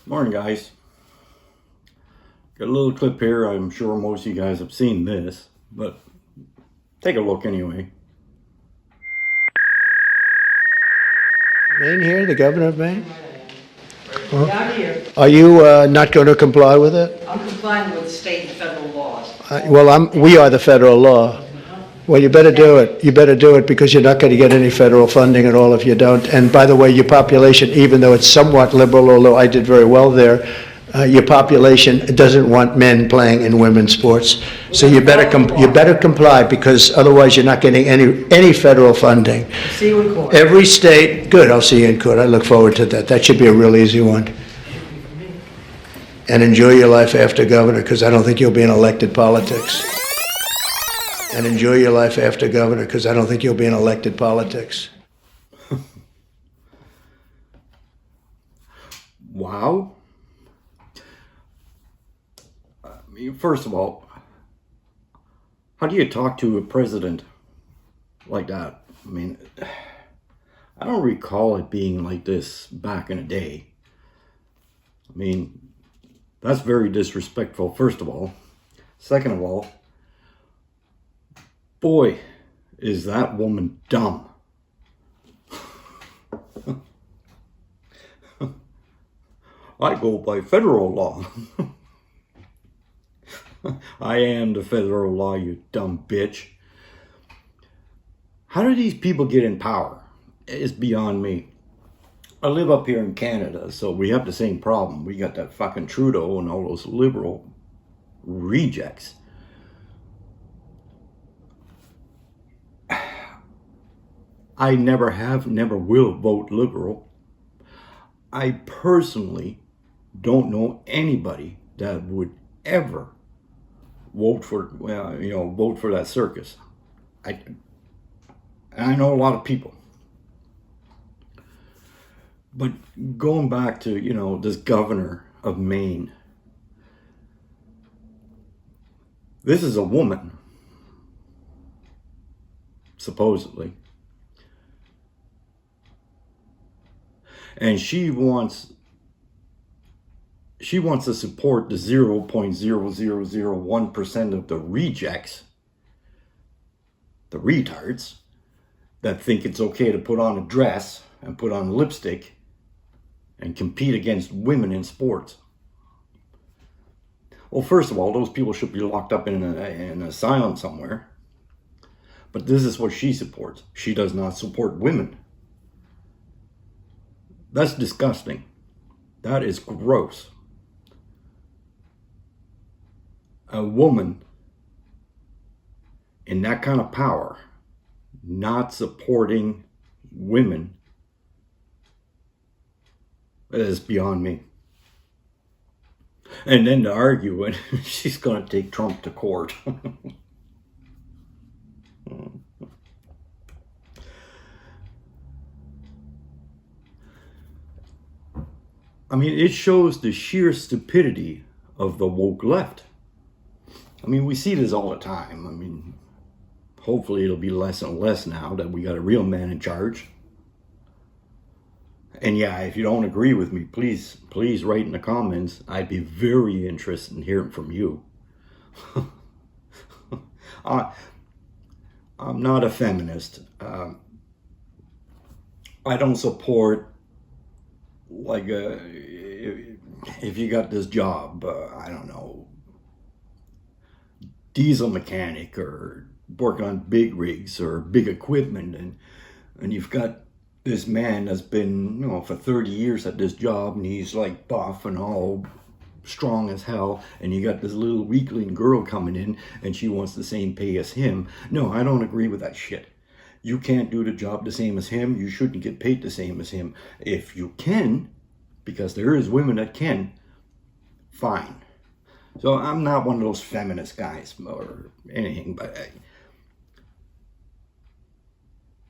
Morning, guys. Got a little clip here. I'm sure most of you guys have seen this, but take a look anyway. Maine here, the governor of Maine? Down here, Are you not going to comply with it? I'm complying with state and federal laws. We are the federal law. Well, you better do it. You better do it because you're not going to get any federal funding at all if you don't. And by the way, your population, even though it's somewhat liberal, although I did very well there, your population doesn't want men playing in women's sports. So you better comply because otherwise you're not getting any federal funding. See you in court. Every state, good, I'll see you in court. I look forward to that. That should be a real easy one. And enjoy your life after governor because I don't think you'll be in elected politics. And enjoy your life after governor because I don't think you'll be in elected politics. Wow. I mean, first of all, how do you talk to a president like that? I mean, I don't recall it being like this back in the day. I mean, that's very disrespectful, first of all. Second of all, boy, is that woman dumb. I go by federal law. I am the federal law, you dumb bitch. How do these people get in power? It's beyond me. I live up here in Canada, so we have the same problem. We got that fucking Trudeau and all those liberal rejects. I never have, never will vote liberal. I personally don't know anybody that would ever vote for, vote for that circus. I know a lot of people. But going back to, this governor of Maine, this is a woman, supposedly. And she wants to support the 0.0001% of the rejects, the retards, that think it's okay to put on a dress and put on lipstick and compete against women in sports. Well, first of all, those people should be locked up in an asylum somewhere. But this is what she supports. She does not support women. That's disgusting. That is gross. A woman in that kind of power not supporting women is beyond me. And then to argue it, she's going to take Trump to court. I mean, it shows the sheer stupidity of the woke left. I mean, we see this all the time. I mean, hopefully it'll be less and less now that we got a real man in charge. And yeah, if you don't agree with me, please write in the comments. I'd be very interested in hearing from you. I'm not a feminist. I don't support, like, if you got this job, I don't know, diesel mechanic or working on big rigs or big equipment, and you've got this man that's been, for 30 years at this job, and he's like buff and all strong as hell, and you got this little weakling girl coming in and she wants the same pay as him. No, I don't agree with that shit. You can't do the job the same as him. You shouldn't get paid the same as him. If you can, because there is women that can, fine. So I'm not one of those feminist guys or anything,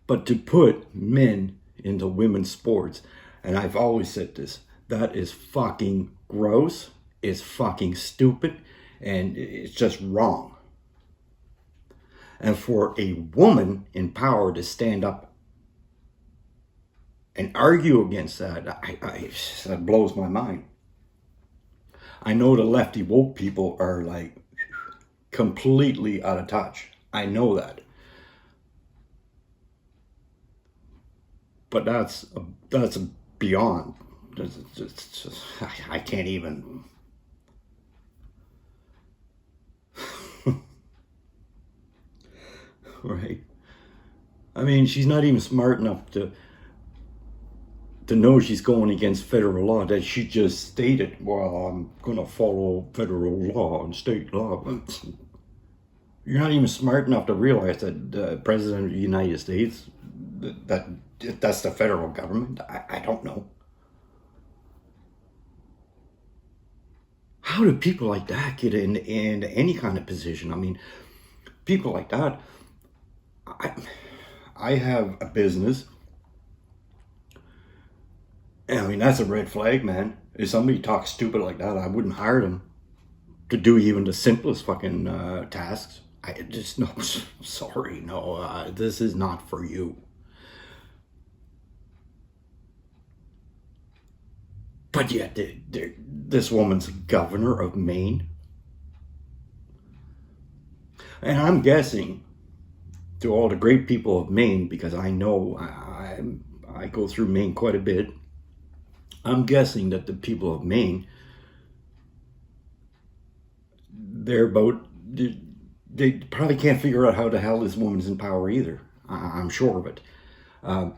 but to put men into women's sports, and I've always said this, that is fucking gross, it's fucking stupid, and it's just wrong. And for a woman in power to stand up and argue against that, that blows my mind. I know the lefty woke people are like completely out of touch. I know that. But that's beyond. It's just, I can't even. Right. I mean, she's not even smart enough to know she's going against federal law. That she just stated, well, I'm going to follow federal law and state law. You're not even smart enough to realize that the President of the United States, that's the federal government. I don't know. How do people like that get in any kind of position? I mean, people like that. I have a business. And I mean, that's a red flag, man. If somebody talks stupid like that, I wouldn't hire them to do even the simplest fucking tasks. I just, no, sorry, no, this is not for you. But yet, this woman's governor of Maine. And I'm guessing, to all the great people of Maine, because I know I go through Maine quite a bit, I'm guessing that the people of Maine, they probably can't figure out how the hell this woman's in power either. I'm sure of it. I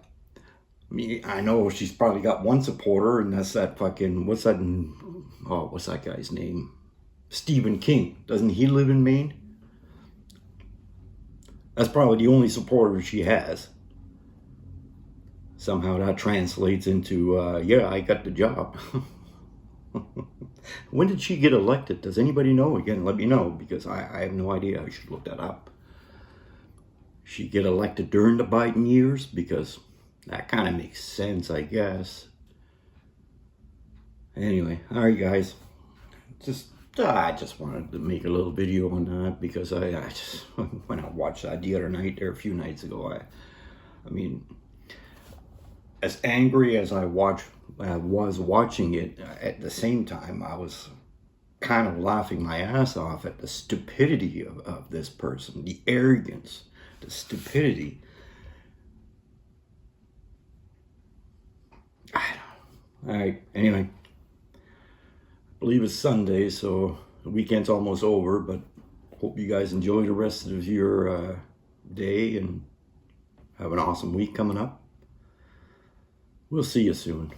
mean, I know she's probably got one supporter, and that's that fucking, what's that guy's name? Stephen King. Doesn't he live in Maine? That's probably the only supporter she has. Somehow that translates into, yeah, I got the job. When did she get elected? Does anybody know? Again, let me know, because I have no idea. I should look that up. She get elected during the Biden years? Because that kind of makes sense, I guess. Anyway, all right, guys. I just wanted to make a little video on that, because I just, when I watched that the other night, or a few nights ago, I mean, as angry as I was watching it, at the same time, I was kind of laughing my ass off at the stupidity of this person, the arrogance, the stupidity. I don't know. All right, anyway, I believe it's Sunday, so the weekend's almost over, but hope you guys enjoy the rest of your day and have an awesome week coming up. We'll see you soon.